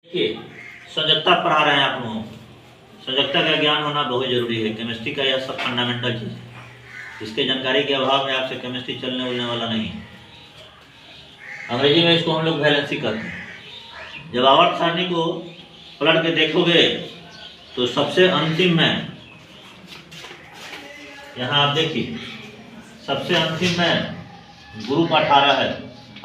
देखिए, संयोजकता पढ़ा रहे हैं आप लोगों को। संयोजकता का ज्ञान होना बहुत जरूरी है। केमिस्ट्री का यह सब फंडामेंटल चीज़ है। इसके जानकारी के अभाव में आपसे केमिस्ट्री चलने उलने वाला नहीं है। अंग्रेजी में इसको हम लोग वैलेंसी कहते हैं। जब आवर्त सारणी को पलट के देखोगे तो सबसे अंतिम में यहाँ आप देखिए, सबसे अंतिम में ग्रुप 18 है।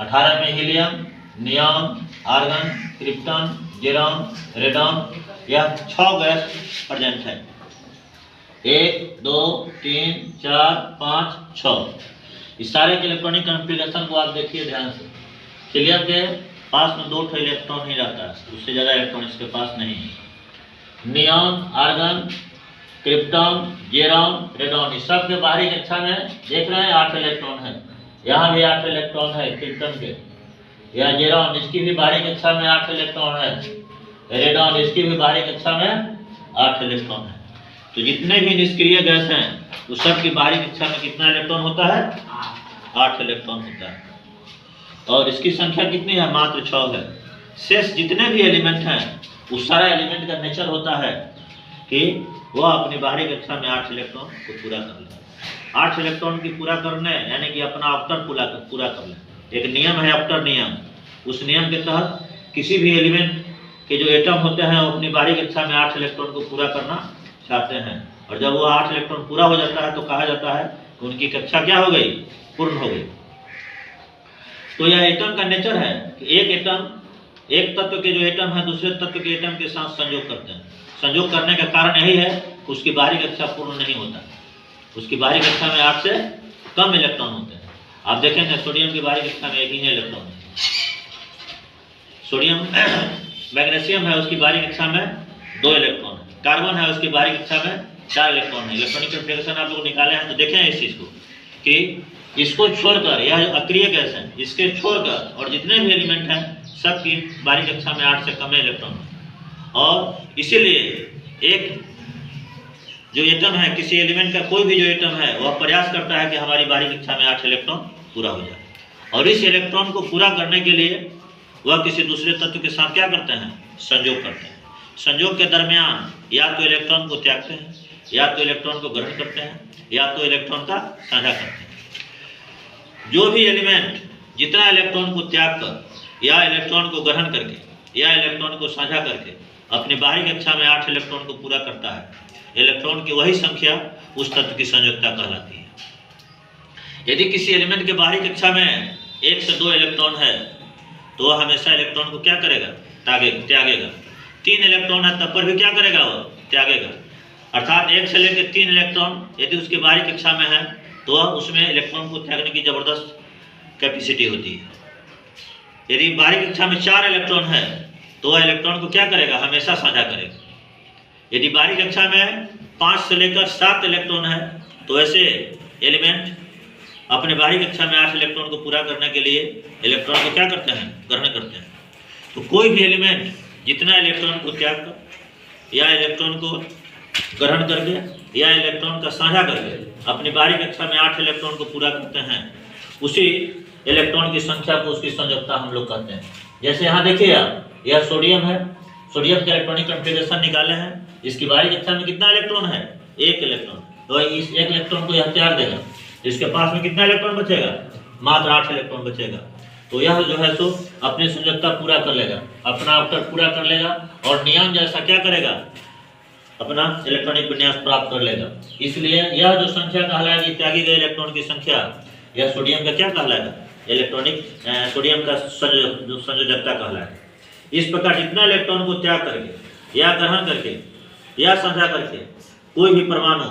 18 में हीलियम, नियॉन, आर्गन, क्रिप्टन, जेरॉन, रेडॉन, यह 6 गैस प्रेजेंट है। 1 2 3 4 5 6। इस सारे के इलेक्ट्रॉनिक कॉन्फ़िगरेशन को आप देखिए ध्यान से। हीलियम के पास में 2 इलेक्ट्रॉन ही रहता है, उससे ज़्यादा इलेक्ट्रॉन इसके पास नहीं है। नियॉन, आर्गन, क्रिप्टन, जेरॉन, रेडॉन, इस सब के बाहरी कक्षा में देख रहे हैं 8 इलेक्ट्रॉन है। यहाँ भी 8 इलेक्ट्रॉन है क्रिप्टन के। यह जेरॉन, इसकी भी बाहरी कक्षा में 8 इलेक्ट्रॉन है। रेडॉन, इसकी भी बाहरी कक्षा में 8 इलेक्ट्रॉन है। तो जितने भी निष्क्रिय गैस हैं उस सब की बाहरी कक्षा में कितना इलेक्ट्रॉन होता है? 8 इलेक्ट्रॉन होता है। और इसकी संख्या कितनी है? मात्र 6 है। शेष जितने भी एलिमेंट हैं उस सारा एलिमेंट का नेचर होता है कि वह अपनी बाहरी कक्षा में 8 इलेक्ट्रॉन को पूरा कर ले। 8 इलेक्ट्रॉन की पूरा करने यानी कि अपना अपटर पूरा कर ले। एक नियम है अपटर नियम। उस नियम के तहत किसी भी एलिमेंट के जो एटम होते हैं वो अपनी बाहरी कक्षा में 8 इलेक्ट्रॉन को पूरा करना चाहते हैं। और जब वो 8 इलेक्ट्रॉन पूरा हो जाता है तो कहा जाता है कि उनकी कक्षा क्या हो गई? पूर्ण हो गई। तो यह एटम का नेचर है कि एक एटम, एक तत्व के जो एटम है दूसरे तत्व के एटम के साथ संयोग करते हैं। संयोग करने का कारण यही है कि उसकी बाहरी कक्षा पूर्ण नहीं होता। उसकी बाहरी कक्षा में 8 से कम इलेक्ट्रॉन होते हैं। आप देखेंगे सोडियम की बाहरी कक्षा में 1 ही इलेक्ट्रॉन है। सोडियम मैग्नीशियम है, उसकी बाहरी कक्षा में 2 इलेक्ट्रॉन है। कार्बन है, उसकी बाहरी कक्षा में 4 इलेक्ट्रॉन है। इलेक्ट्रॉनिक कॉन्फ़िगरेशन आप लोग निकाले हैं तो देखें इस चीज़ को कि इसको छोड़कर, यह अक्रिय गैस है, इसके छोड़कर और जितने भी एलिमेंट हैं सबकी बाहरी कक्षा में 8 से कम इलेक्ट्रॉन है। और इसीलिए एक जो एटम है, किसी एलिमेंट का कोई भी जो एटम है वह प्रयास करता है कि हमारी बाहरी कक्षा में 8 इलेक्ट्रॉन पूरा हो जाए। और इस इलेक्ट्रॉन को पूरा करने के लिए वह किसी दूसरे तत्व के साथ क्या करते हैं? संयोग करते हैं। संयोग के दरमियान या तो इलेक्ट्रॉन को त्यागते हैं, या तो इलेक्ट्रॉन को ग्रहण करते हैं, या तो इलेक्ट्रॉन का साझा करते हैं। जो भी एलिमेंट जितना इलेक्ट्रॉन को त्याग कर या इलेक्ट्रॉन को ग्रहण करके या इलेक्ट्रॉन को साझा करके अपनी बाहरी कक्षा में 8 इलेक्ट्रॉन को पूरा करता है, इलेक्ट्रॉन की वही संख्या उस तत्व की संयोजकता कहलाती है। यदि किसी एलिमेंट के बाहरी कक्षा में 1 से 2 इलेक्ट्रॉन है तो वह हमेशा इलेक्ट्रॉन को क्या करेगा? त्यागेगा। 3 इलेक्ट्रॉन है तब पर भी क्या करेगा? वो त्यागेगा। अर्थात 1 से लेकर 3 इलेक्ट्रॉन यदि उसकी बाहरी कक्षा में है तो वह उसमें इलेक्ट्रॉन को त्यागने की जबरदस्त कैपेसिटी होती है। यदि बाहरी कक्षा में 4 इलेक्ट्रॉन है तो वह इलेक्ट्रॉन को क्या करेगा? हमेशा साझा करेगा। यदि बाहरी कक्षा में 5 से लेकर 7 इलेक्ट्रॉन है तो ऐसे एलिमेंट अपने बाहरी कक्षा में 8 इलेक्ट्रॉन को पूरा करने के लिए इलेक्ट्रॉन को क्या करते हैं? ग्रहण करते हैं। तो कोई भी एलिमेंट जितना इलेक्ट्रॉन को त्याग कर या इलेक्ट्रॉन को ग्रहण करके या इलेक्ट्रॉन का साझा करके अपनी बाहरी कक्षा में 8 इलेक्ट्रॉन को पूरा करते हैं, उसी इलेक्ट्रॉन की संख्या को उसकी संयोजकता हम लोग कहते हैं। जैसे यहाँ देखिए आप, यह सोडियम है। सोडियम का इलेक्ट्रॉनिक कॉन्फ़िगरेशन निकाले हैं। इसकी बाहरी कक्षा में कितना इलेक्ट्रॉन है? 1 इलेक्ट्रॉन। तो इस 1 इलेक्ट्रॉन को यह त्याग देगा। इसके पास में कितना इलेक्ट्रॉन बचेगा? मात्र 8 इलेक्ट्रॉन बचेगा। तो यह जो है सो अपनी संयोजकता पूरा कर लेगा, अपना अपटर पूरा कर लेगा और नियॉन जैसा क्या करेगा? अपना इलेक्ट्रॉनिक विन्यास प्राप्त कर लेगा। इसलिए यह जो संख्या कहलाएगी त्यागी गए इलेक्ट्रॉन की संख्या, यह सोडियम का क्या कहलाएगा? इलेक्ट्रॉनिक सोडियम का संयोजकता कहलाएगा। इस प्रकार जितना इलेक्ट्रॉन को त्याग करके या ग्रहण करके या साझा करके कोई भी परमाणु,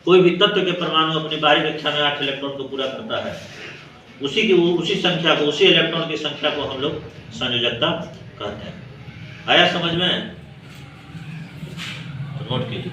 कोई भी तत्व के परमाणु अपनी बाहरी कक्षा में 8 इलेक्ट्रॉन को पूरा करता है, उसी संख्या को, उसी इलेक्ट्रॉन की संख्या को हम लोग संयोजकता कहते हैं। आया समझ में? नोट कीजिए।